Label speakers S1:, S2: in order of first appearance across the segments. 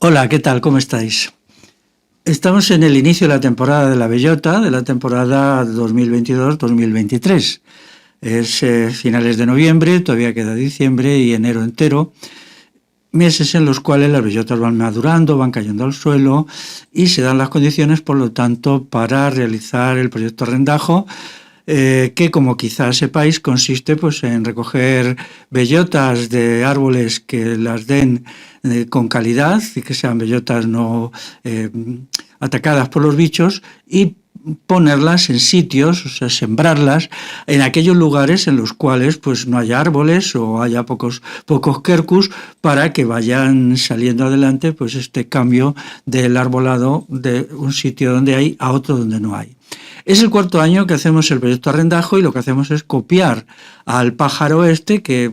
S1: Hola, ¿qué tal? ¿Cómo estáis? Estamos en el inicio de la temporada de la bellota, de la temporada 2022-2023. Es finales de noviembre, todavía queda diciembre y enero entero, meses en los cuales las bellotas van madurando, van cayendo al suelo y se dan las condiciones, por lo tanto, para realizar el proyecto Rendajo, que, como quizás sepáis, consiste pues, en recoger bellotas de árboles que las den con calidad y que sean bellotas no atacadas por los bichos, y ponerlas en sitios, o sea, sembrarlas en aquellos lugares en los cuales pues no haya árboles o haya pocos quercus, para que vayan saliendo adelante pues este cambio del arbolado de un sitio donde hay a otro donde no hay. Es el cuarto año que hacemos el proyecto Rendajo y lo que hacemos es copiar al pájaro este que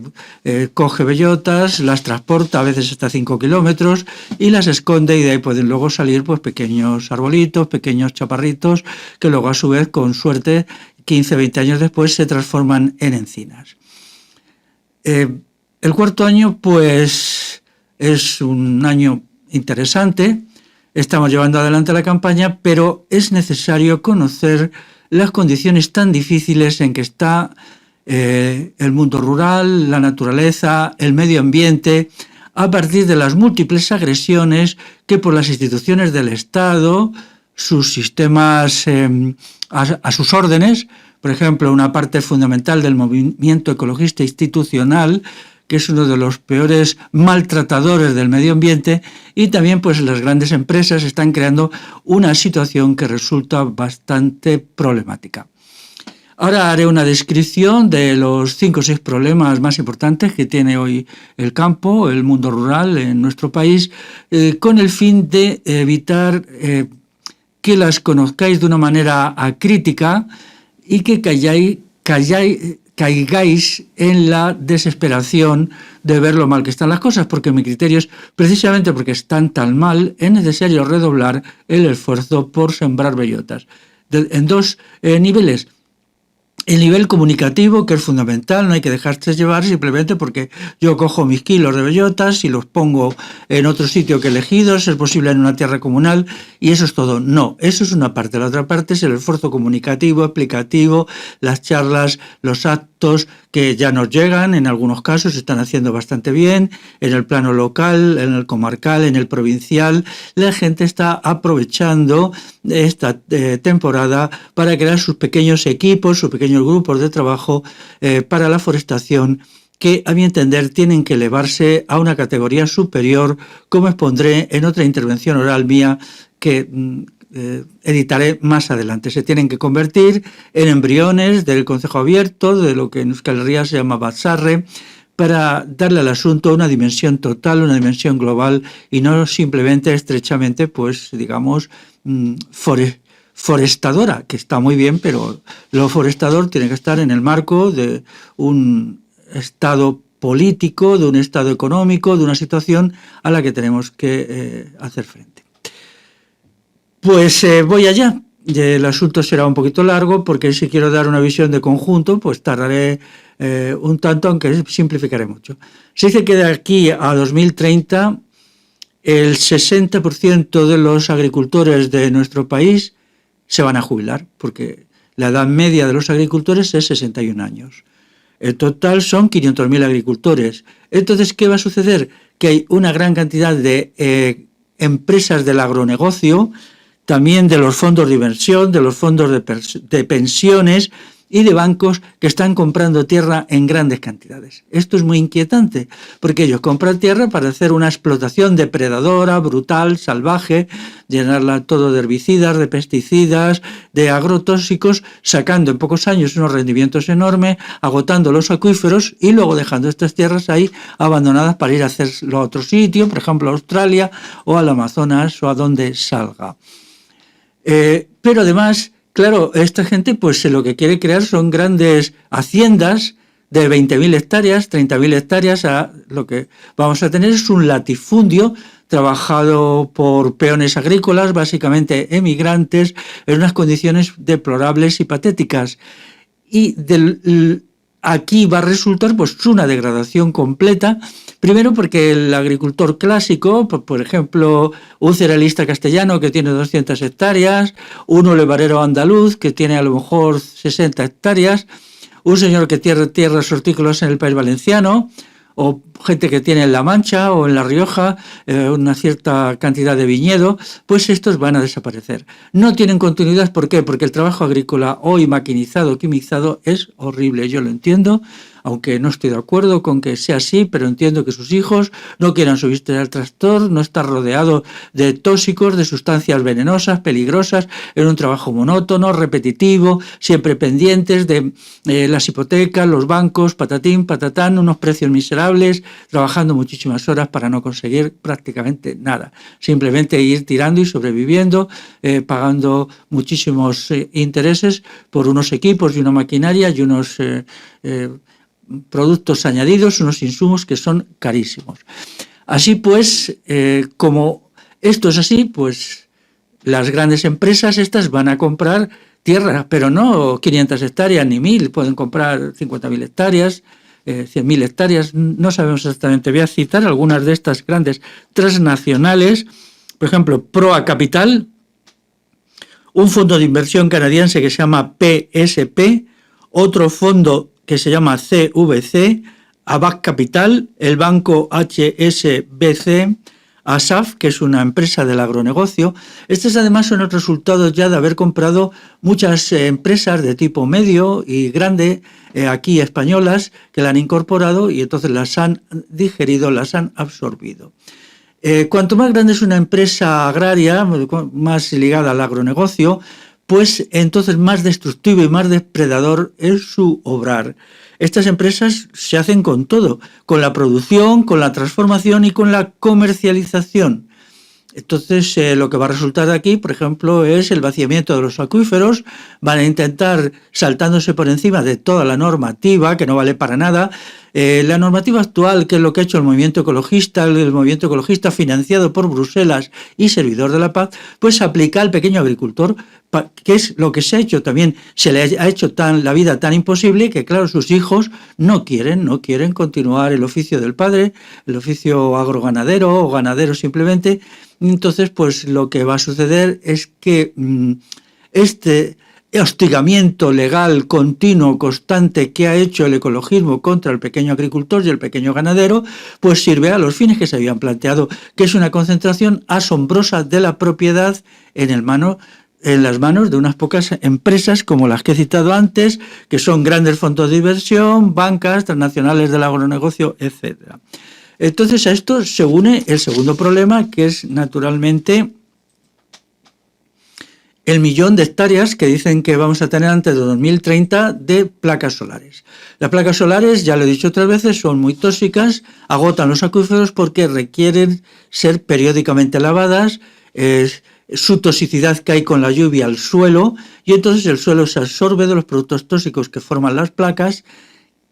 S1: coge bellotas, las transporta a veces hasta 5 kilómetros y las esconde, y de ahí pueden luego salir pues pequeños arbolitos, pequeños chaparritos que luego a su vez, con suerte, 15-20 años después se transforman en encinas. El cuarto año pues es un año interesante. Estamos llevando adelante la campaña, pero es necesario conocer las condiciones tan difíciles en que está el mundo rural, la naturaleza, el medio ambiente, a partir de las múltiples agresiones que por las instituciones del Estado, sus sistemas a sus órdenes, por ejemplo, una parte fundamental del movimiento ecologista institucional, que es uno de los peores maltratadores del medio ambiente, y también pues las grandes empresas están creando una situación que resulta bastante problemática. Ahora haré una descripción de los 5 o 6 problemas más importantes que tiene hoy el campo, el mundo rural en nuestro país, con el fin de evitar que las conozcáis de una manera acrítica y que caigáis en la desesperación de ver lo mal que están las cosas, porque mi criterio es, precisamente porque están tan mal, es necesario redoblar el esfuerzo por sembrar bellotas. En 2 niveles. El nivel comunicativo, que es fundamental, no hay que dejarse llevar simplemente porque yo cojo mis kilos de bellotas y los pongo en otro sitio que he elegido, si es posible en una tierra comunal, y eso es todo. No, eso es una parte. La otra parte es el esfuerzo comunicativo, explicativo, las charlas, los actos que ya nos llegan, en algunos casos se están haciendo bastante bien, en el plano local, en el comarcal, en el provincial. La gente está aprovechando esta temporada para crear sus pequeños equipos, sus pequeños grupos de trabajo para la forestación, que a mi entender tienen que elevarse a una categoría superior, como expondré en otra intervención oral mía que editaré más adelante. Se tienen que convertir en embriones del concejo abierto, de lo que en Euskal Herria se llama Batzarre, para darle al asunto una dimensión total, una dimensión global, y no simplemente estrechamente, pues digamos, forestadora, que está muy bien, pero lo forestador tiene que estar en el marco de un estado político, de un estado económico, de una situación a la que tenemos que hacer frente. Pues voy allá. El asunto será un poquito largo, porque si quiero dar una visión de conjunto, pues tardaré un tanto, aunque simplificaré mucho. Se dice que de aquí a 2030 el 60% de los agricultores de nuestro país se van a jubilar, porque la edad media de los agricultores es 61 años. En total son 500.000 agricultores. Entonces, ¿qué va a suceder? Que hay una gran cantidad de empresas del agronegocio, también de los fondos de inversión, de los fondos de pensiones y de bancos, que están comprando tierra en grandes cantidades. Esto es muy inquietante, porque ellos compran tierra para hacer una explotación depredadora, brutal, salvaje, llenarla todo de herbicidas, de pesticidas, de agrotóxicos, sacando en pocos años unos rendimientos enormes, agotando los acuíferos y luego dejando estas tierras ahí abandonadas para ir a hacerlo a otro sitio, por ejemplo a Australia o al Amazonas o a donde salga. Pero además, claro, esta gente pues lo que quiere crear son grandes haciendas de 20.000 hectáreas, 30.000 hectáreas. Lo que vamos a tener es un latifundio trabajado por peones agrícolas, básicamente emigrantes, en unas condiciones deplorables y patéticas. Y aquí va a resultar pues una degradación completa. Primero porque el agricultor clásico, por ejemplo, un cerealista castellano que tiene 200 hectáreas, un olivarero andaluz que tiene a lo mejor 60 hectáreas, un señor que tiene tierras hortícolas en el País Valenciano, o gente que tiene en La Mancha o en La Rioja una cierta cantidad de viñedo, pues estos van a desaparecer. No tienen continuidad, ¿por qué? Porque el trabajo agrícola hoy maquinizado, quimizado, es horrible, yo lo entiendo, aunque no estoy de acuerdo con que sea así, pero entiendo que sus hijos no quieran subirse al tractor, no estar rodeado de tóxicos, de sustancias venenosas, peligrosas, en un trabajo monótono, repetitivo, siempre pendientes de las hipotecas, los bancos, patatín, patatán, unos precios miserables, trabajando muchísimas horas para no conseguir prácticamente nada. Simplemente ir tirando y sobreviviendo, pagando muchísimos intereses por unos equipos y una maquinaria y unos productos añadidos, unos insumos que son carísimos. Así pues, como esto es así, pues las grandes empresas estas van a comprar tierra, pero no 500 hectáreas ni 1000, pueden comprar 50.000 hectáreas, 100.000 hectáreas, no sabemos exactamente. Voy a citar algunas de estas grandes transnacionales, por ejemplo, Proa Capital, un fondo de inversión canadiense que se llama PSP, otro fondo que se llama CVC, Abac Capital, el banco HSBC, ASAF, que es una empresa del agronegocio. Estos además son el resultado ya de haber comprado muchas empresas de tipo medio y grande, aquí españolas, que la han incorporado y entonces las han digerido, las han absorbido. Cuanto más grande es una empresa agraria, más ligada al agronegocio, pues entonces más destructivo y más depredador es su obrar. Estas empresas se hacen con todo, con la producción, con la transformación y con la comercialización. Entonces, lo que va a resultar de aquí, por ejemplo, es el vaciamiento de los acuíferos. Van a intentar, saltándose por encima de toda la normativa, que no vale para nada, la normativa actual, que es lo que ha hecho el movimiento ecologista financiado por Bruselas y servidor de la paz, pues aplica al pequeño agricultor, que es lo que se ha hecho también. Se le ha hecho la vida tan imposible que, claro, sus hijos no quieren continuar el oficio del padre, el oficio agroganadero o ganadero simplemente. Entonces, pues lo que va a suceder es que este hostigamiento legal continuo, constante que ha hecho el ecologismo contra el pequeño agricultor y el pequeño ganadero, pues sirve a los fines que se habían planteado, que es una concentración asombrosa de la propiedad en las manos de unas pocas empresas como las que he citado antes, que son grandes fondos de inversión, bancas, transnacionales del agronegocio, etc. Entonces a esto se une el segundo problema, que es naturalmente el 1.000.000 de hectáreas que dicen que vamos a tener antes de 2030 de placas solares. Las placas solares, ya lo he dicho otras veces, son muy tóxicas, agotan los acuíferos porque requieren ser periódicamente lavadas, su toxicidad cae con la lluvia al suelo y entonces el suelo se absorbe de los productos tóxicos que forman las placas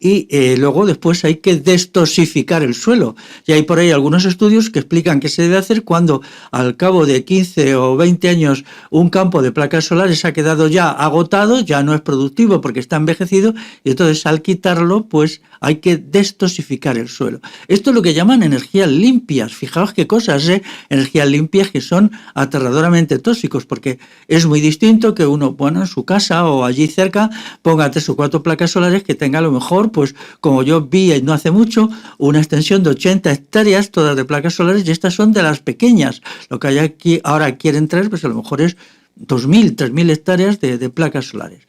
S1: y luego después hay que destoxificar el suelo. Y hay por ahí algunos estudios que explican qué se debe hacer cuando al cabo de 15 o 20 años un campo de placas solares ha quedado ya agotado, ya no es productivo porque está envejecido y entonces al quitarlo pues hay que destoxificar el suelo. Esto es lo que llaman energías limpias. Fijaos qué cosas, energías limpias que son aterradoramente tóxicos, porque es muy distinto que uno, bueno, en su casa o allí cerca ponga 3 o 4 placas solares que tenga a lo mejor, pues como yo vi no hace mucho, una extensión de 80 hectáreas, todas de placas solares, y estas son de las pequeñas. Lo que hay aquí ahora quieren traer, pues a lo mejor es 2.000, 3.000 hectáreas de placas solares.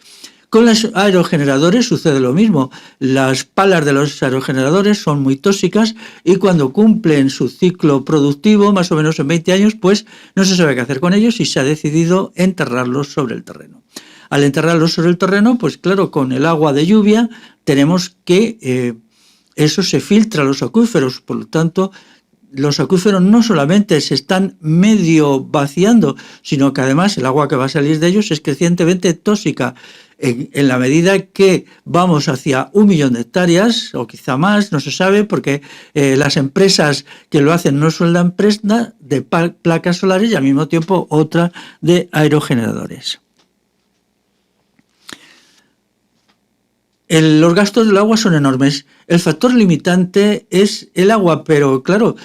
S1: Con los aerogeneradores sucede lo mismo. Las palas de los aerogeneradores son muy tóxicas y cuando cumplen su ciclo productivo, más o menos en 20 años, pues no se sabe qué hacer con ellos y se ha decidido enterrarlos sobre el terreno. Al enterrarlos sobre el terreno, pues claro, con el agua de lluvia tenemos que eso se filtra a los acuíferos, por lo tanto los acuíferos no solamente se están medio vaciando, sino que además el agua que va a salir de ellos es crecientemente tóxica. En la medida que vamos hacia 1.000.000 de hectáreas, o quizá más, no se sabe, porque las empresas que lo hacen no sueldan presta de placas solares y al mismo tiempo otra de aerogeneradores. Los gastos del agua son enormes. El factor limitante es el agua, pero claro,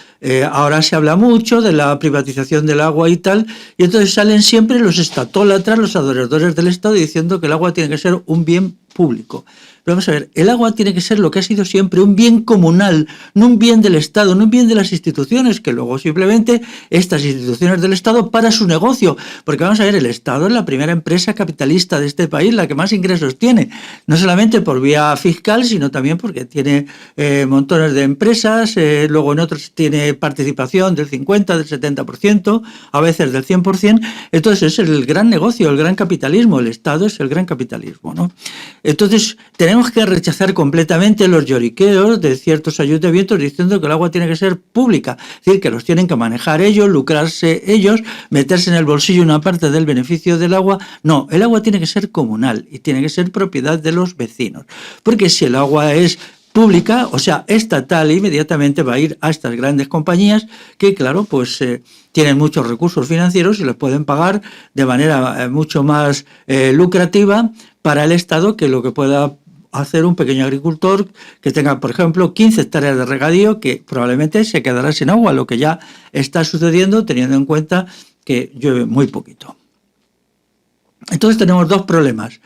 S1: ahora se habla mucho de la privatización del agua y tal, y entonces salen siempre los estatólatras, los adoradores del Estado, diciendo que el agua tiene que ser un bien público. Pero vamos a ver, el agua tiene que ser lo que ha sido siempre, un bien comunal, no un bien del Estado, no un bien de las instituciones, que luego simplemente estas instituciones del Estado para su negocio. Porque vamos a ver, el Estado es la primera empresa capitalista de este país, la que más ingresos tiene, no solamente por vía fiscal, sino también porque tiene montones de empresas, luego en otros tiene participación del 50, del 70%, a veces del 100%. Entonces es el gran negocio, el gran capitalismo, el Estado es el gran capitalismo, ¿no? Entonces tenemos que rechazar completamente los lloriqueos de ciertos ayuntamientos diciendo que el agua tiene que ser pública, es decir, que los tienen que manejar ellos, lucrarse ellos, meterse en el bolsillo una parte del beneficio del agua. No, el agua tiene que ser comunal y tiene que ser propiedad de los vecinos, porque si el agua es pública, o sea, estatal, inmediatamente va a ir a estas grandes compañías que, claro, pues tienen muchos recursos financieros y los pueden pagar de manera mucho más lucrativa para el Estado que lo que pueda hacer un pequeño agricultor que tenga, por ejemplo, 15 hectáreas de regadío, que probablemente se quedará sin agua, lo que ya está sucediendo teniendo en cuenta que llueve muy poquito. Entonces tenemos dos problemas.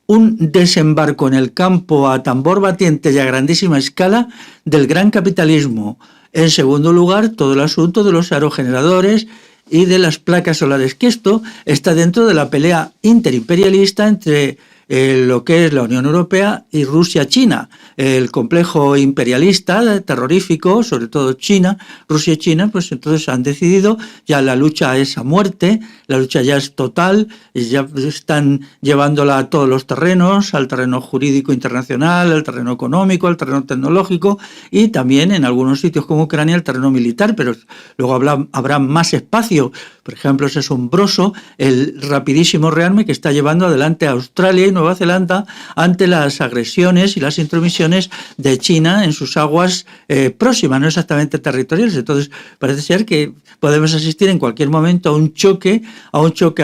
S1: Un desembarco en el campo a tambor batiente y a grandísima escala del gran capitalismo. En segundo lugar, todo el asunto de los aerogeneradores y de las placas solares, que esto está dentro de la pelea interimperialista entre lo que es la Unión Europea y Rusia-China. El complejo imperialista, terrorífico, sobre todo China, Rusia y China, pues entonces han decidido, ya la lucha es a muerte, la lucha ya es total, ya están llevándola a todos los terrenos, al terreno jurídico internacional, al terreno económico, al terreno tecnológico y también en algunos sitios como Ucrania al terreno militar, pero luego habrá más espacio. Por ejemplo, es asombroso el rapidísimo rearme que está llevando adelante a Australia y Nueva Zelanda ante las agresiones y las intromisiones de China en sus aguas próximas, no exactamente territoriales. Entonces, parece ser que podemos asistir en cualquier momento a un choque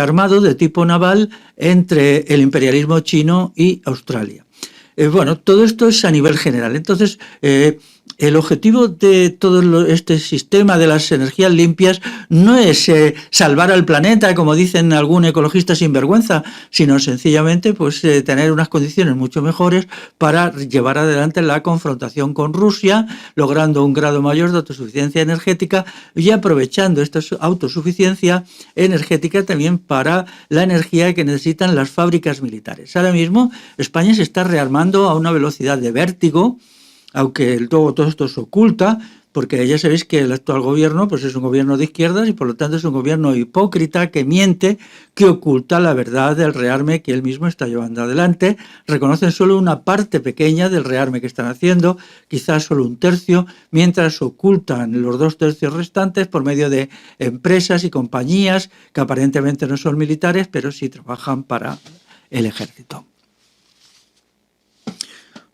S1: armado de tipo naval entre el imperialismo chino y Australia. Bueno, todo esto es a nivel general. Entonces, el objetivo de todo este sistema de las energías limpias no es salvar al planeta, como dicen algún ecologista sinvergüenza, sino sencillamente pues, tener unas condiciones mucho mejores para llevar adelante la confrontación con Rusia, logrando un grado mayor de autosuficiencia energética y aprovechando esta autosuficiencia energética también para la energía que necesitan las fábricas militares. Ahora mismo España se está rearmando a una velocidad de vértigo, aunque todo esto se oculta, porque ya sabéis que el actual gobierno pues es un gobierno de izquierdas y por lo tanto es un gobierno hipócrita que miente, que oculta la verdad del rearme que él mismo está llevando adelante. Reconocen solo una parte pequeña del rearme que están haciendo, quizás solo un tercio, mientras ocultan los 2 tercios restantes por medio de empresas y compañías que aparentemente no son militares, pero sí trabajan para el ejército.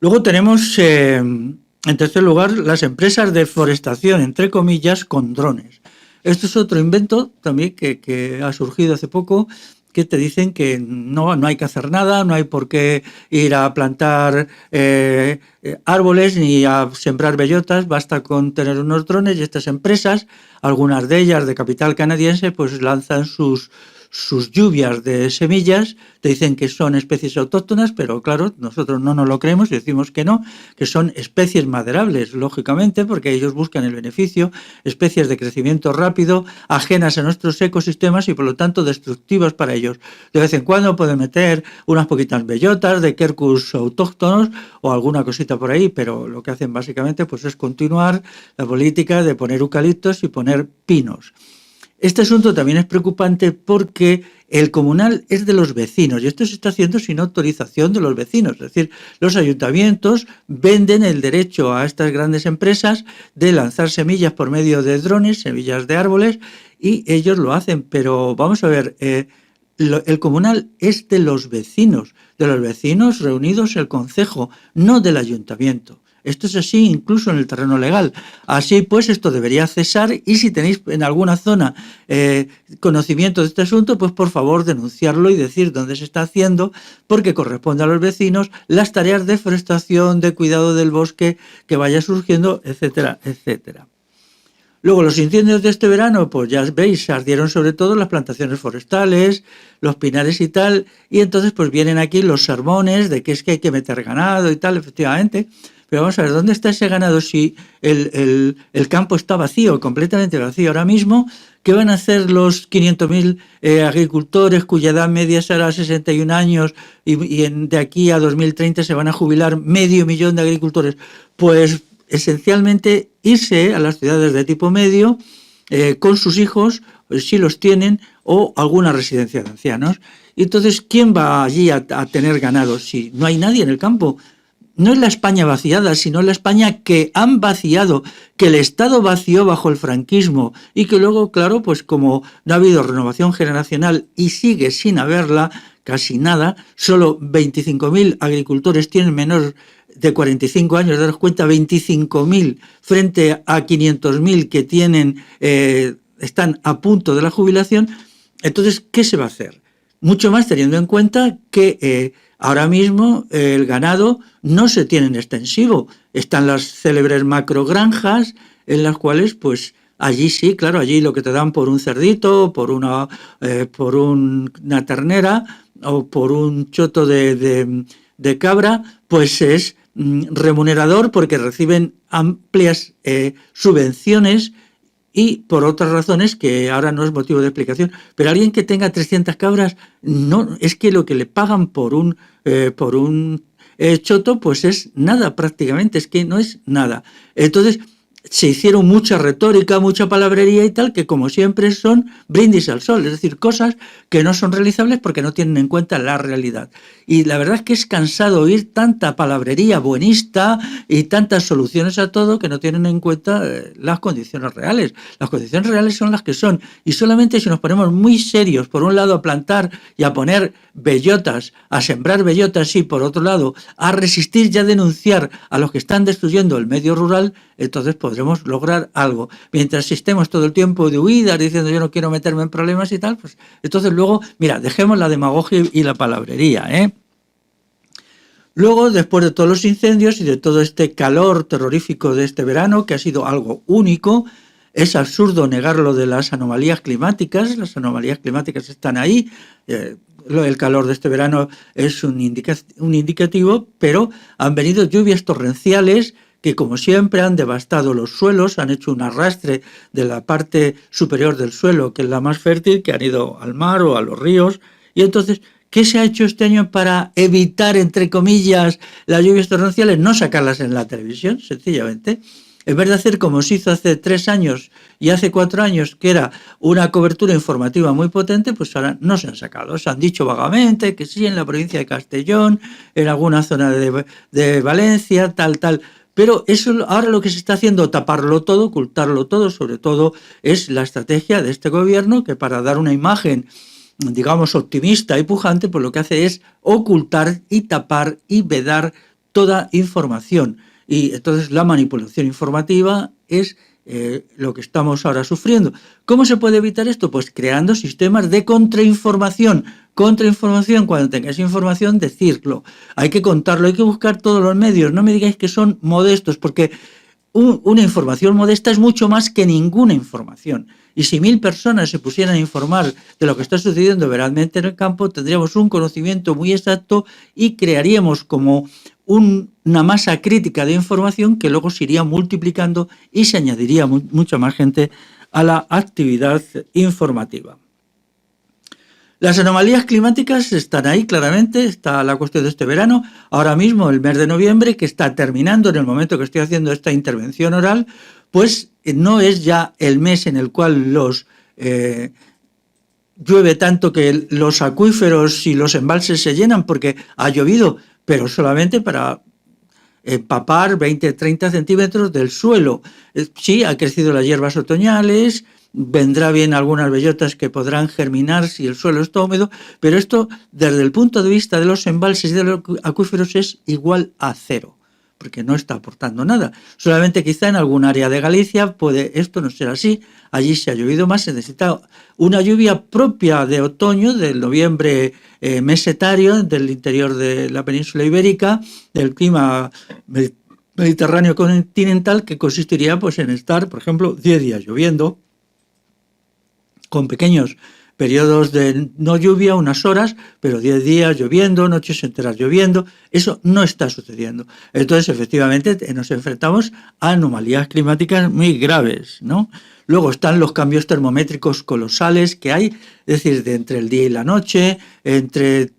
S1: Luego tenemos, en tercer lugar, las empresas de forestación, entre comillas, con drones. Esto es otro invento también que ha surgido hace poco, que te dicen que no hay que hacer nada, no hay por qué ir a plantar árboles ni a sembrar bellotas, basta con tener unos drones y estas empresas, algunas de ellas de capital canadiense, pues lanzan sus lluvias de semillas, te dicen que son especies autóctonas, pero claro, nosotros no nos lo creemos y decimos que no, que son especies maderables, lógicamente, porque ellos buscan el beneficio, especies de crecimiento rápido, ajenas a nuestros ecosistemas y por lo tanto destructivas para ellos. De vez en cuando pueden meter unas poquitas bellotas de quercus autóctonos o alguna cosita por ahí, pero lo que hacen básicamente pues es continuar la política de poner eucaliptos y poner pinos. Este asunto también es preocupante porque el comunal es de los vecinos y esto se está haciendo sin autorización de los vecinos. Es decir, los ayuntamientos venden el derecho a estas grandes empresas de lanzar semillas por medio de drones, semillas de árboles, y ellos lo hacen. Pero vamos a ver, el comunal es de los vecinos reunidos el concejo, no del ayuntamiento. Esto es así incluso en el terreno legal. Así pues, esto debería cesar y si tenéis en alguna zona conocimiento de este asunto, pues por favor denunciarlo y decir dónde se está haciendo, porque corresponde a los vecinos las tareas de forestación, de cuidado del bosque que vaya surgiendo, etcétera, etcétera. Luego, los incendios de este verano, pues ya veis, ardieron sobre todo las plantaciones forestales, los pinares y tal, y entonces pues vienen aquí los sermones de que es que hay que meter ganado y tal, efectivamente. Pero vamos a ver, ¿dónde está ese ganado si el campo está vacío, completamente vacío ahora mismo? ¿Qué van a hacer los 500.000 agricultores cuya edad media será 61 años y de aquí a 2030 se van a jubilar 500.000 de agricultores? Pues esencialmente irse a las ciudades de tipo medio con sus hijos, si los tienen, o alguna residencia de ancianos. Y entonces, ¿quién va allí a tener ganado si no hay nadie en el campo? No es la España vaciada, sino la España que han vaciado, que el Estado vació bajo el franquismo y que luego, claro, pues como no ha habido renovación generacional y sigue sin haberla, casi nada, solo 25.000 agricultores tienen menor de 45 años, daros cuenta, 25.000 frente a 500.000 que tienen, están a punto de la jubilación. Entonces, ¿qué se va a hacer? Mucho más teniendo en cuenta que ahora mismo el ganado no se tiene en extensivo. Están las célebres macrogranjas en las cuales, pues, allí sí, claro, allí lo que te dan por un cerdito, por una ternera o por un choto de cabra, pues es remunerador porque reciben amplias subvenciones y por otras razones que ahora no es motivo de explicación. Pero alguien que tenga 300 cabras, no, es que lo que le pagan por un choto, pues es nada prácticamente, es que no es nada. Entonces se hicieron mucha retórica, mucha palabrería y tal, que como siempre son brindis al sol, es decir, cosas que no son realizables porque no tienen en cuenta la realidad. Y la verdad es que es cansado oír tanta palabrería buenista y tantas soluciones a todo que no tienen en cuenta las condiciones reales. Las condiciones reales son las que son y solamente si nos ponemos muy serios, por un lado a plantar y a poner bellotas, a sembrar bellotas y por otro lado a resistir y a denunciar a los que están destruyendo el medio rural, entonces podremos lograr algo. Mientras estemos todo el tiempo de huida diciendo yo no quiero meterme en problemas y tal, pues entonces luego, mira, dejemos la demagogia y la palabrería, Luego, después de todos los incendios y de todo este calor terrorífico de este verano, que ha sido algo único, es absurdo negar lo de las anomalías climáticas están ahí, el calor de este verano es un indicativo, pero han venido lluvias torrenciales que como siempre han devastado los suelos, han hecho un arrastre de la parte superior del suelo, que es la más fértil, que han ido al mar o a los ríos, y entonces, ¿qué se ha hecho este año para evitar, entre comillas, las lluvias torrenciales? No sacarlas en la televisión, sencillamente. En vez de hacer como se hizo hace 3 años y hace 4 años, que era una cobertura informativa muy potente, pues ahora no se han sacado. Se han dicho vagamente que sí en la provincia de Castellón, en alguna zona de Valencia, tal. Pero eso ahora lo que se está haciendo, taparlo todo, ocultarlo todo, sobre todo es la estrategia de este gobierno que para dar una imagen, digamos, optimista y pujante, pues lo que hace es ocultar y tapar y vedar toda información. Y entonces la manipulación informativa es lo que estamos ahora sufriendo. ¿Cómo se puede evitar esto? Pues creando sistemas de contrainformación. Contrainformación, cuando tengáis información, decirlo. Hay que contarlo, hay que buscar todos los medios. No me digáis que son modestos, porque una información modesta es mucho más que ninguna información. Y si 1000 personas se pusieran a informar de lo que está sucediendo verdaderamente en el campo, tendríamos un conocimiento muy exacto y crearíamos como una masa crítica de información que luego se iría multiplicando y se añadiría mucha más gente a la actividad informativa. Las anomalías climáticas están ahí claramente, está la cuestión de este verano, ahora mismo el mes de noviembre, que está terminando en el momento que estoy haciendo esta intervención oral, pues no es ya el mes en el cual llueve tanto que los acuíferos y los embalses se llenan porque ha llovido, pero solamente para empapar 20-30 centímetros del suelo. Sí, han crecido las hierbas otoñales, vendrá bien algunas bellotas que podrán germinar si el suelo está húmedo, pero esto desde el punto de vista de los embalses y de los acuíferos es igual a cero, porque no está aportando nada. Solamente quizá en algún área de Galicia puede esto no ser así. Allí se ha llovido más, se necesita una lluvia propia de otoño, del noviembre mesetario, del interior de la península ibérica, del clima mediterráneo continental, que consistiría pues en estar, por ejemplo, 10 días lloviendo, con pequeños periodos de no lluvia, unas horas, pero 10 días lloviendo, noches enteras lloviendo. Eso no está sucediendo. Entonces, efectivamente, nos enfrentamos a anomalías climáticas muy graves, ¿no? Luego están los cambios termométricos colosales que hay, es decir, de entre el día y la noche, entre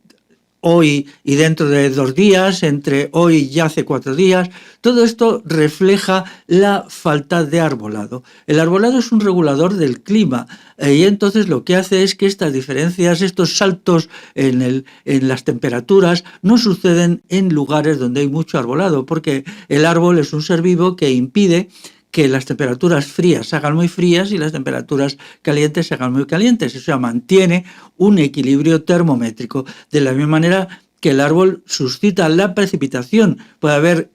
S1: hoy y dentro de 2 días, entre hoy y hace 4 días. Todo esto refleja la falta de arbolado. El arbolado es un regulador del clima y entonces lo que hace es que estas diferencias, estos saltos en las temperaturas no suceden en lugares donde hay mucho arbolado, porque el árbol es un ser vivo que impide que las temperaturas frías se hagan muy frías y las temperaturas calientes se hagan muy calientes. O sea, mantiene un equilibrio termométrico. De la misma manera que el árbol suscita la precipitación. Puede haber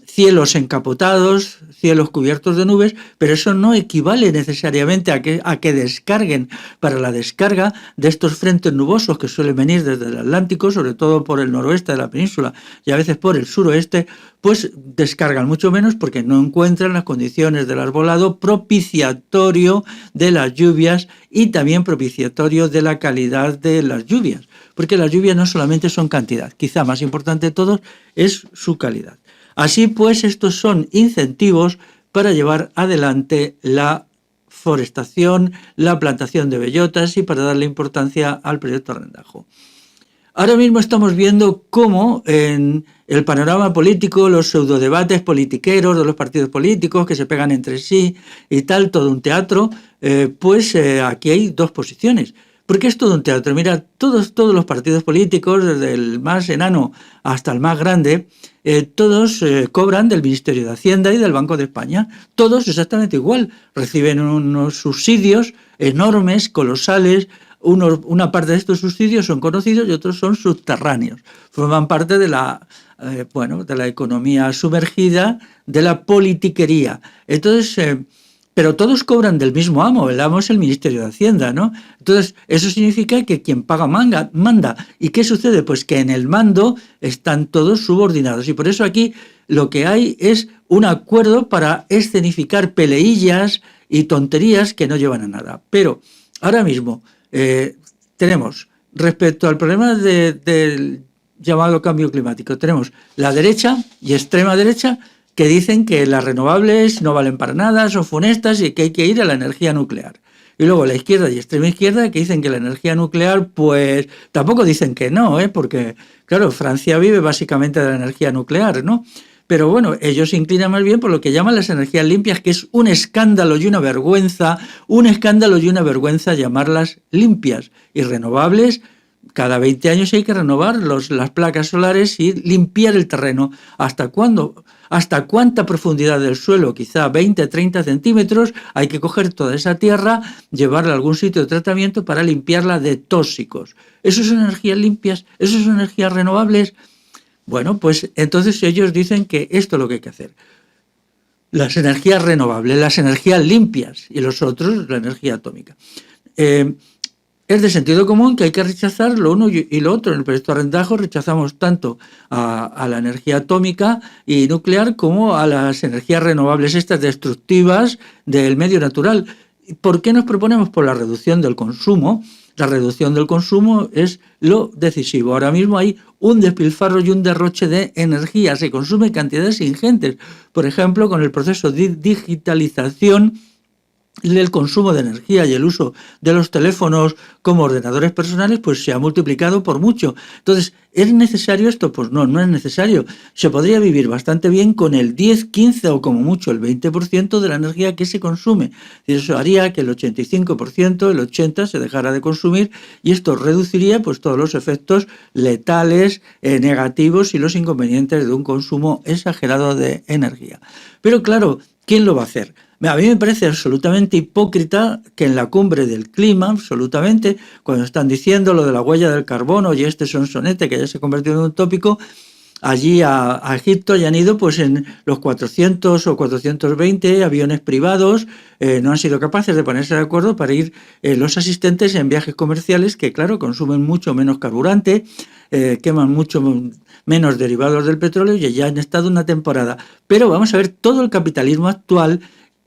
S1: cielos encapotados, cielos cubiertos de nubes, pero eso no equivale necesariamente a que descarguen. Para la descarga de estos frentes nubosos que suelen venir desde el Atlántico, sobre todo por el noroeste de la península y a veces por el suroeste, pues descargan mucho menos porque no encuentran las condiciones del arbolado propiciatorio de las lluvias y también propiciatorio de la calidad de las lluvias, porque las lluvias no solamente son cantidad, quizá más importante de todos es su calidad. Así pues, estos son incentivos para llevar adelante la forestación, la plantación de bellotas y para darle importancia al proyecto Rendajo. Ahora mismo estamos viendo cómo en el panorama político, los pseudodebates politiqueros de los partidos políticos que se pegan entre sí y tal, todo un teatro, aquí hay 2 posiciones. Porque es todo un teatro. Mira, todos los partidos políticos, desde el más enano hasta el más grande, todos cobran del Ministerio de Hacienda y del Banco de España. Todos exactamente igual. Reciben unos subsidios enormes, colosales. Una parte de estos subsidios son conocidos y otros son subterráneos. Forman parte de de la economía sumergida, de la politiquería. Entonces, pero todos cobran del mismo amo. El amo es el Ministerio de Hacienda, ¿no? Entonces, eso significa que quien paga manda. ¿Y qué sucede? Pues que en el mando están todos subordinados. Y por eso aquí lo que hay es un acuerdo para escenificar peleillas y tonterías que no llevan a nada. Pero ahora mismo tenemos, respecto al problema del llamado cambio climático, tenemos la derecha y extrema derecha que dicen que las renovables no valen para nada, son funestas y que hay que ir a la energía nuclear. Y luego la izquierda y extrema izquierda que dicen que la energía nuclear, pues tampoco dicen que no, porque claro, Francia vive básicamente de la energía nuclear, ¿no? Pero bueno, ellos se inclinan más bien por lo que llaman las energías limpias, que es un escándalo y una vergüenza llamarlas limpias y renovables. Cada 20 años hay que renovar las placas solares y limpiar el terreno. ¿Hasta cuándo? ¿Hasta cuánta profundidad del suelo? Quizá 20, 30 centímetros. Hay que coger toda esa tierra, llevarla a algún sitio de tratamiento para limpiarla de tóxicos. ¿Eso son energías limpias? ¿Eso son energías renovables? Bueno, pues entonces ellos dicen que esto es lo que hay que hacer. Las energías renovables, las energías limpias y los otros, la energía atómica. Es de sentido común que hay que rechazar lo uno y lo otro. En el proyecto Rendajo rechazamos tanto a la energía atómica y nuclear como a las energías renovables, estas destructivas del medio natural. ¿Por qué nos proponemos? Por la reducción del consumo. La reducción del consumo es lo decisivo. Ahora mismo hay un despilfarro y un derroche de energía. Se consume cantidades ingentes. Por ejemplo, con el proceso de digitalización el consumo de energía y el uso de los teléfonos como ordenadores personales pues se ha multiplicado por mucho. Entonces, ¿es necesario esto? Pues no es necesario. Se podría vivir bastante bien con el 10, 15 o como mucho el 20% de la energía que se consume. Y eso haría que el 85%, el 80% se dejara de consumir y esto reduciría pues todos los efectos letales, negativos y los inconvenientes de un consumo exagerado de energía. Pero claro, ¿quién lo va a hacer? A mí me parece absolutamente hipócrita que en la cumbre del clima, absolutamente, cuando están diciendo lo de la huella del carbono y este sonsonete que ya se ha convertido en un tópico, allí a Egipto y han ido pues en los 400 o 420 aviones privados, no han sido capaces de ponerse de acuerdo para ir los asistentes en viajes comerciales que, claro, consumen mucho menos carburante, queman mucho menos derivados del petróleo y ya han estado una temporada. Pero vamos a ver, todo el capitalismo actual,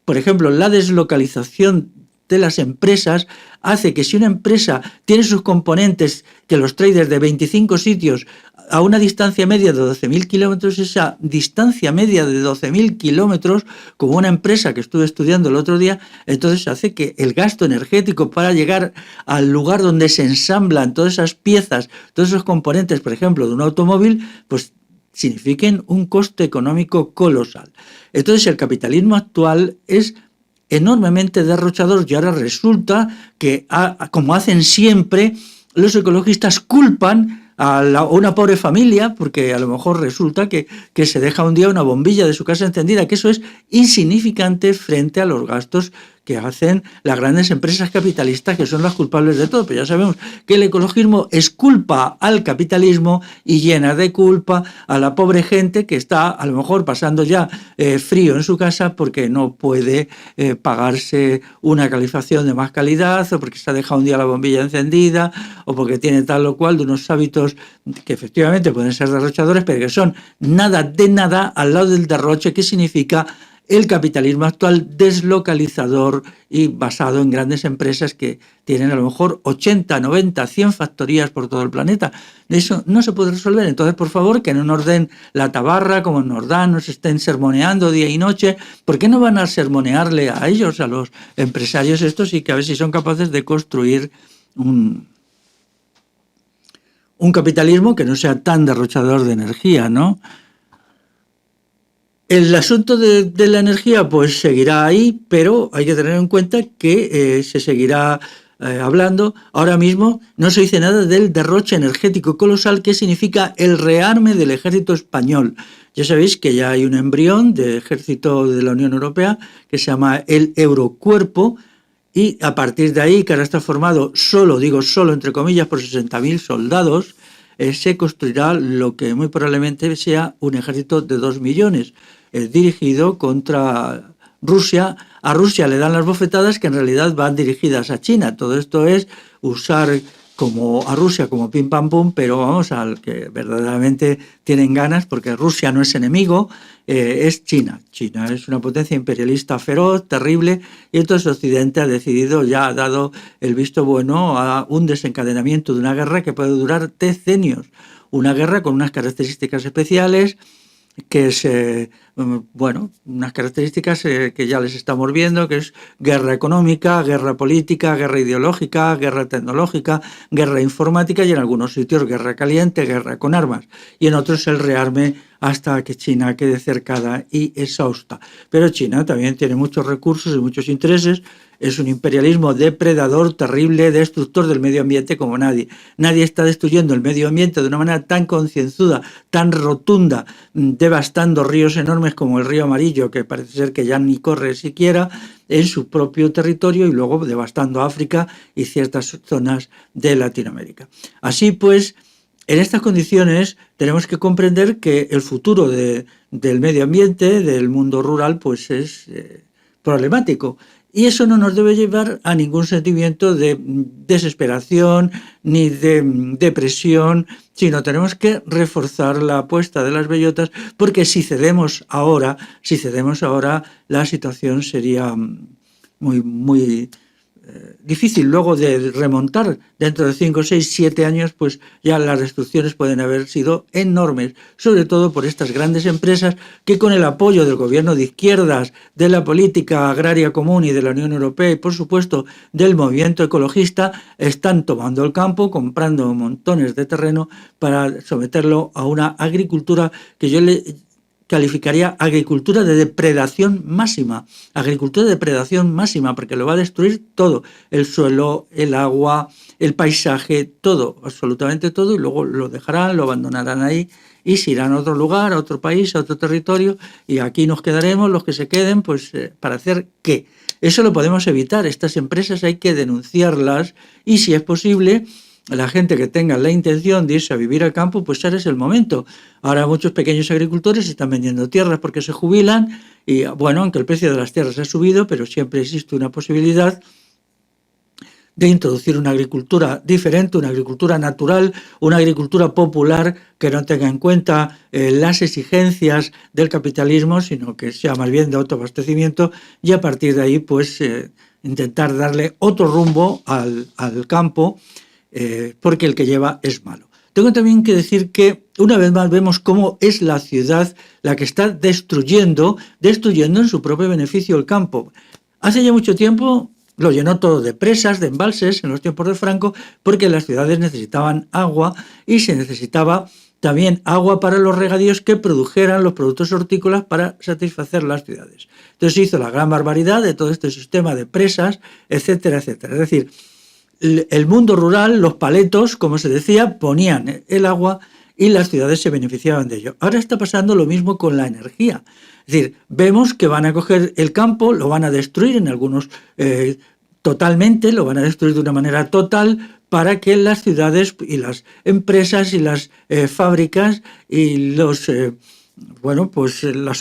S1: por ejemplo, la deslocalización de las empresas hace que si una empresa tiene sus componentes que los trae desde 25 sitios a una distancia media de 12.000 kilómetros, esa distancia media de 12.000 kilómetros, como una empresa que estuve estudiando el otro día, entonces hace que el gasto energético para llegar al lugar donde se ensamblan todas esas piezas, todos esos componentes, por ejemplo, de un automóvil, pues signifiquen un coste económico colosal. Entonces el capitalismo actual es enormemente derrochador y ahora resulta que, como hacen siempre, los ecologistas culpan a una pobre familia porque a lo mejor resulta que se deja un día una bombilla de su casa encendida, que eso es insignificante frente a los gastos que hacen las grandes empresas capitalistas, que son las culpables de todo. Pero ya sabemos que el ecologismo esculpa al capitalismo y llena de culpa a la pobre gente que está a lo mejor pasando ya frío en su casa porque no puede pagarse una calefacción de más calidad, o porque se ha dejado un día la bombilla encendida, o porque tiene tal o cual de unos hábitos que efectivamente pueden ser derrochadores, pero que son nada de nada al lado del derroche que significa el capitalismo actual deslocalizador y basado en grandes empresas que tienen a lo mejor 80, 90, 100 factorías por todo el planeta. Eso no se puede resolver. Entonces, por favor, que no nos den la tabarra como nos dan, nos estén sermoneando día y noche. ¿Por qué no van a sermonearle a ellos, a los empresarios estos, y que a ver si son capaces de construir un capitalismo que no sea tan derrochador de energía, ¿no? El asunto de la energía pues seguirá ahí, pero hay que tener en cuenta que se seguirá hablando. Ahora mismo no se dice nada del derroche energético colosal que significa el rearme del ejército español. Ya sabéis que ya hay un embrión de ejército de la Unión Europea que se llama el Eurocuerpo, y a partir de ahí, que ahora está formado solo, digo solo entre comillas, por 60.000 soldados, se construirá lo que muy probablemente sea un ejército de 2 millones, dirigido contra Rusia. A Rusia le dan las bofetadas que en realidad van dirigidas a China. Todo esto es usar a Rusia como pim pam pum, pero vamos, al que verdaderamente tienen ganas, porque Rusia no es enemigo, es China. China es una potencia imperialista feroz, terrible, y entonces Occidente ha decidido, ya ha dado el visto bueno a un desencadenamiento de una guerra que puede durar decenios. Una guerra con unas características especiales, que es, unas características que ya les estamos viendo, que es guerra económica, guerra política, guerra ideológica, guerra tecnológica, guerra informática y en algunos sitios guerra caliente, guerra con armas. Y en otros el rearme hasta que China quede cercada y exhausta. Pero China también tiene muchos recursos y muchos intereses. Es un imperialismo depredador, terrible, destructor del medio ambiente como nadie. Nadie está destruyendo el medio ambiente de una manera tan concienzuda, tan rotunda, devastando ríos enormes como el río Amarillo, que parece ser que ya ni corre siquiera, en su propio territorio, y luego devastando África y ciertas zonas de Latinoamérica. Así pues, en estas condiciones tenemos que comprender que el futuro del medio ambiente, del mundo rural, pues es problemático. Y eso no nos debe llevar a ningún sentimiento de desesperación ni de depresión, sino tenemos que reforzar la apuesta de las bellotas, porque si cedemos ahora, la situación sería muy difícil luego de remontar. Dentro de 5, 6, 7 años, pues ya las destrucciones pueden haber sido enormes, sobre todo por estas grandes empresas que, con el apoyo del gobierno de izquierdas, de la política agraria común y de la Unión Europea y, por supuesto, del movimiento ecologista, están tomando el campo, comprando montones de terreno para someterlo a una agricultura que yo le calificaría agricultura de depredación máxima, porque lo va a destruir todo, el suelo, el agua, el paisaje, todo, absolutamente todo, y luego lo dejarán, lo abandonarán ahí y se irán a otro lugar, a otro país, a otro territorio, y aquí nos quedaremos los que se queden, pues ¿para hacer qué? Eso lo podemos evitar. Estas empresas hay que denunciarlas y, si es posible, la gente que tenga la intención de irse a vivir al campo, pues ahora es el momento. Ahora muchos pequeños agricultores están vendiendo tierras porque se jubilan y, bueno, aunque el precio de las tierras ha subido, pero siempre existe una posibilidad de introducir una agricultura diferente, una agricultura natural, una agricultura popular que no tenga en cuenta las exigencias del capitalismo, sino que sea más bien de autoabastecimiento, y a partir de ahí pues intentar darle otro rumbo al campo, porque el que lleva es malo. Tengo también que decir que una vez más vemos cómo es la ciudad la que está destruyendo en su propio beneficio el campo. Hace ya mucho tiempo lo llenó todo de presas, de embalses en los tiempos de Franco, porque las ciudades necesitaban agua y se necesitaba también agua para los regadíos que produjeran los productos hortícolas para satisfacer las ciudades. Entonces se hizo la gran barbaridad de todo este sistema de presas, etcétera, etcétera. Es decir, el mundo rural, los paletos, como se decía, ponían el agua y las ciudades se beneficiaban de ello. Ahora está pasando lo mismo con la energía. Es decir, vemos que van a coger el campo, lo van a destruir en algunos totalmente, lo van a destruir de una manera total para que las ciudades y las empresas y las fábricas y las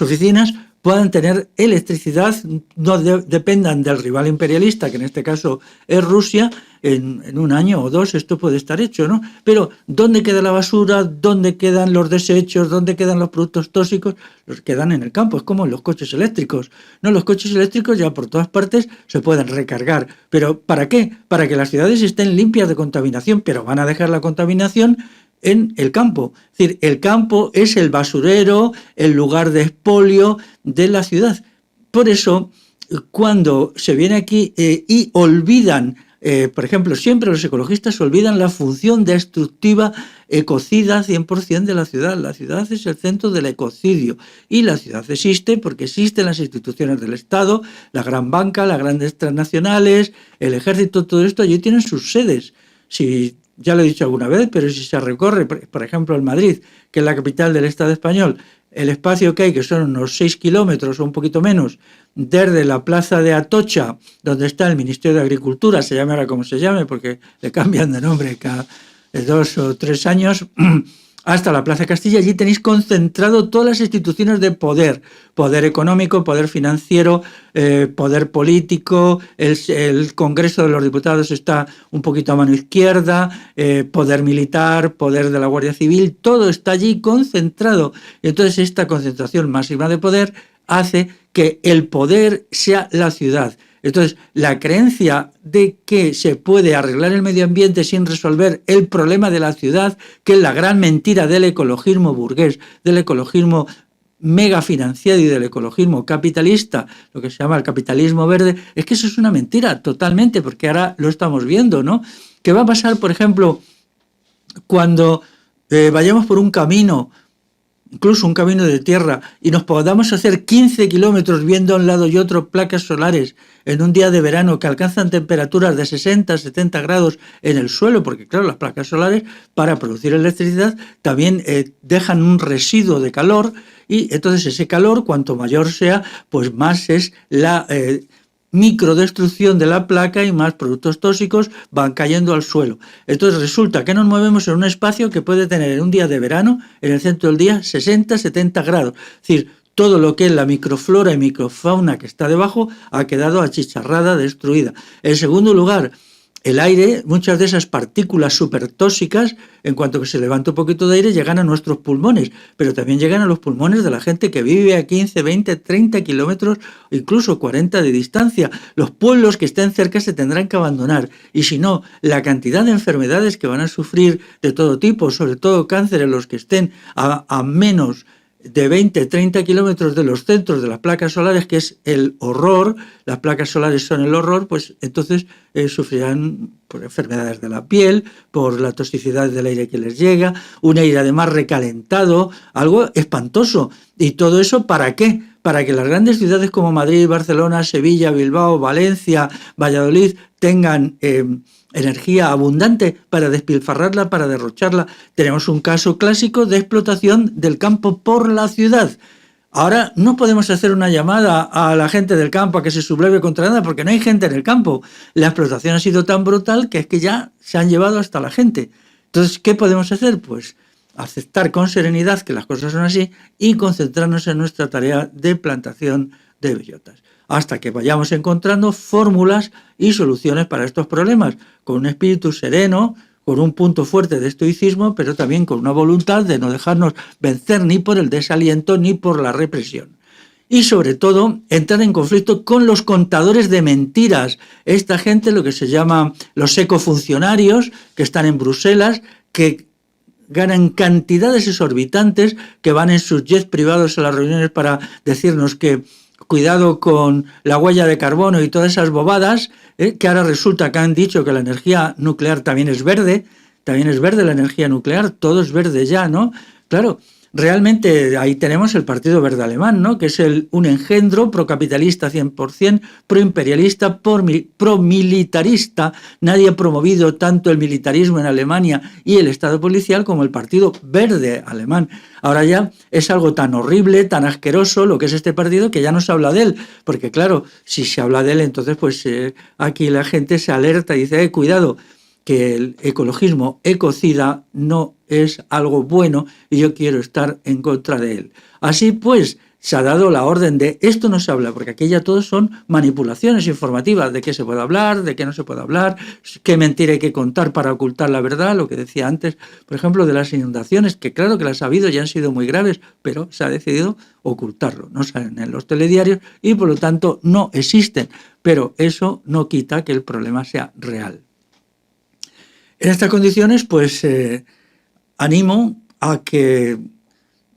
S1: oficinas puedan tener electricidad, no dependan del rival imperialista, que en este caso es Rusia. En un año o dos esto puede estar hecho, ¿no? Pero ¿dónde queda la basura? ¿Dónde quedan los desechos? ¿Dónde quedan los productos tóxicos? Los quedan en el campo, es como en los coches eléctricos. No, los coches eléctricos ya por todas partes se pueden recargar. ¿Pero para qué? Para que las ciudades estén limpias de contaminación, pero van a dejar la contaminación en el campo. Es decir, el campo es el basurero, el lugar de expolio de la ciudad. Por eso, cuando se viene aquí y olvidan, por ejemplo, siempre los ecologistas olvidan la función destructiva ecocida 100% de la ciudad. La ciudad es el centro del ecocidio y la ciudad existe porque existen las instituciones del Estado, la gran banca, las grandes transnacionales, el ejército, todo esto allí tienen sus sedes. Si ya lo he dicho alguna vez, pero si se recorre, por ejemplo, en Madrid, que es la capital del Estado español, el espacio que hay, que son unos 6 kilómetros o un poquito menos, desde la plaza de Atocha, donde está el Ministerio de Agricultura, se llame ahora como se llame, porque le cambian de nombre cada 2 o 3 años, hasta la Plaza de Castilla. Allí tenéis concentrado todas las instituciones de poder económico, poder financiero, poder político, el Congreso de los Diputados está un poquito a mano izquierda, poder militar, poder de la Guardia Civil, todo está allí concentrado. Entonces esta concentración máxima de poder hace que el poder sea la ciudad. Entonces, la creencia de que se puede arreglar el medio ambiente sin resolver el problema de la ciudad, que es la gran mentira del ecologismo burgués, del ecologismo mega financiado y del ecologismo capitalista, lo que se llama el capitalismo verde, es que eso es una mentira totalmente, porque ahora lo estamos viendo, ¿no? ¿Qué va a pasar, por ejemplo, cuando vayamos por un camino, incluso un camino de tierra, y nos podamos hacer 15 kilómetros viendo a un lado y otro placas solares en un día de verano que alcanzan temperaturas de 60, 70 grados en el suelo? Porque claro, las placas solares para producir electricidad también dejan un residuo de calor, y entonces ese calor, cuanto mayor sea, pues más es la microdestrucción de la placa y más productos tóxicos van cayendo al suelo. Entonces resulta que nos movemos en un espacio que puede tener en un día de verano, en el centro del día, 60, 70 grados. Es decir, todo lo que es la microflora y microfauna que está debajo ha quedado achicharrada, destruida. En segundo lugar, el aire, muchas de esas partículas supertóxicas, en cuanto que se levanta un poquito de aire, llegan a nuestros pulmones, pero también llegan a los pulmones de la gente que vive a 15, 20, 30 kilómetros, incluso 40 de distancia. Los pueblos que estén cerca se tendrán que abandonar, y si no, la cantidad de enfermedades que van a sufrir de todo tipo, sobre todo cáncer en los que estén a menos de 20, 30 kilómetros de los centros de las placas solares, que es el horror, las placas solares son el horror, pues entonces sufrirán por enfermedades de la piel, por la toxicidad del aire que les llega, un aire además recalentado, algo espantoso. ¿Y todo eso para qué? Para que las grandes ciudades como Madrid, Barcelona, Sevilla, Bilbao, Valencia, Valladolid tengan energía abundante para despilfarrarla, para derrocharla. Tenemos un caso clásico de explotación del campo por la ciudad. Ahora no podemos hacer una llamada a la gente del campo a que se subleve contra nada porque no hay gente en el campo. La explotación ha sido tan brutal que es que ya se han llevado hasta la gente. Entonces, ¿qué podemos hacer? Pues aceptar con serenidad que las cosas son así y concentrarnos en nuestra tarea de plantación de bellotas, hasta que vayamos encontrando fórmulas y soluciones para estos problemas, con un espíritu sereno, con un punto fuerte de estoicismo, pero también con una voluntad de no dejarnos vencer ni por el desaliento ni por la represión. Y sobre todo, entrar en conflicto con los contadores de mentiras. Esta gente, lo que se llama los ecofuncionarios, que están en Bruselas, que ganan cantidades exorbitantes, que van en sus jets privados a las reuniones para decirnos que cuidado con la huella de carbono y todas esas bobadas, que ahora resulta que han dicho que la energía nuclear también es verde la energía nuclear, todo es verde ya, ¿no? Claro, realmente ahí tenemos el Partido Verde Alemán, ¿no? Que es un engendro procapitalista 100%, proimperialista, promilitarista. Nadie ha promovido tanto el militarismo en Alemania y el Estado policial como el Partido Verde Alemán. Ahora ya es algo tan horrible, tan asqueroso lo que es este partido que ya no se habla de él, porque claro, si se habla de él, entonces pues aquí la gente se alerta y dice, cuidado, que el ecologismo ecocida no es algo bueno y yo quiero estar en contra de él. Así pues, se ha dado la orden de esto no se habla, porque aquí ya todos son manipulaciones informativas de qué se puede hablar, de qué no se puede hablar, qué mentira hay que contar para ocultar la verdad, lo que decía antes, por ejemplo, de las inundaciones, que claro que las ha habido y han sido muy graves, pero se ha decidido ocultarlo, no salen en los telediarios y por lo tanto no existen, pero eso no quita que el problema sea real. En estas condiciones, pues animo a que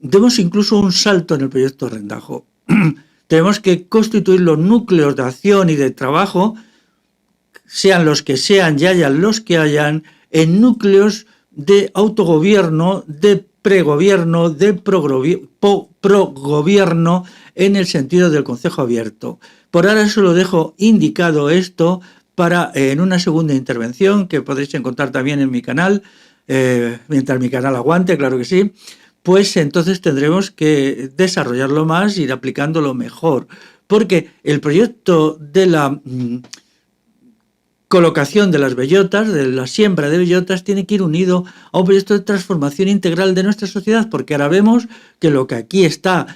S1: demos incluso un salto en el proyecto Rendajo. Tenemos que constituir los núcleos de acción y de trabajo, sean los que sean y hayan los que hayan, en núcleos de autogobierno, de pregobierno, de progobierno, en el sentido del Consejo Abierto. Por ahora solo dejo indicado esto para en una segunda intervención que podéis encontrar también en mi canal, mientras mi canal aguante, claro que sí, pues entonces tendremos que desarrollarlo más, ir aplicándolo mejor, porque el proyecto de la colocación de las bellotas, de la siembra de bellotas, tiene que ir unido a un proyecto de transformación integral de nuestra sociedad, porque ahora vemos que lo que aquí está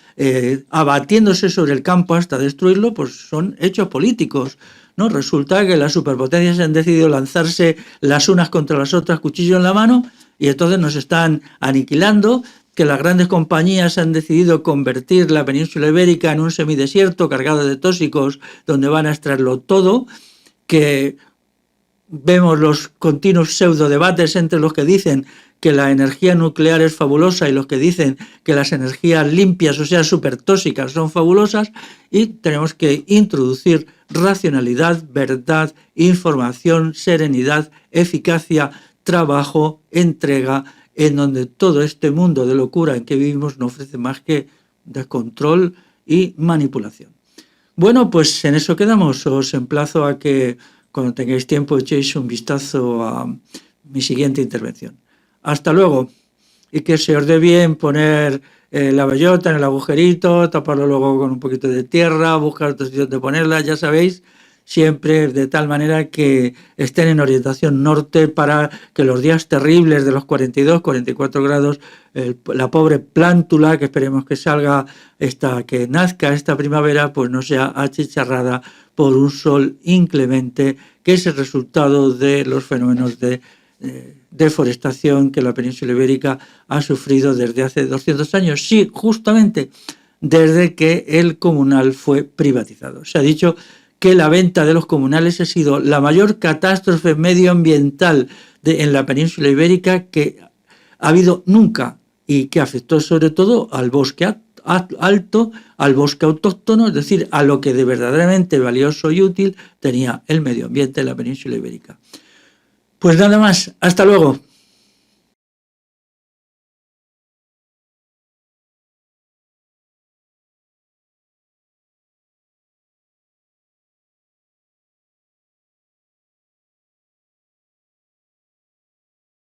S1: abatiéndose sobre el campo hasta destruirlo, pues son hechos políticos, ¿no? Resulta que las superpotencias han decidido lanzarse las unas contra las otras, cuchillo en la mano, y entonces nos están aniquilando, que las grandes compañías han decidido convertir la península ibérica en un semidesierto cargado de tóxicos donde van a extraerlo todo, que vemos los continuos pseudodebates entre los que dicen que la energía nuclear es fabulosa y los que dicen que las energías limpias, o sea, supertóxicas, son fabulosas, y tenemos que introducir racionalidad, verdad, información, serenidad, eficacia, trabajo, entrega, en donde todo este mundo de locura en que vivimos no ofrece más que descontrol y manipulación. Bueno, pues en eso quedamos. Os emplazo a que cuando tengáis tiempo echéis un vistazo a mi siguiente intervención. Hasta luego, y que se os dé bien poner la bellota en el agujerito, taparlo luego con un poquito de tierra, buscar otro sitio donde ponerla, ya sabéis, siempre de tal manera que estén en orientación norte para que los días terribles de los 42, 44 grados, la pobre plántula, que esperemos que salga, que nazca esta primavera, pues no sea achicharrada por un sol inclemente, que es el resultado de los fenómenos de deforestación que la península ibérica ha sufrido desde hace 200 años. Sí, justamente desde que el comunal fue privatizado. Se ha dicho que la venta de los comunales ha sido la mayor catástrofe medioambiental en la península ibérica que ha habido nunca y que afectó sobre todo al bosque alto, al bosque autóctono, es decir, a lo que de verdaderamente valioso y útil tenía el medio ambiente en la península ibérica. Pues nada más, hasta luego.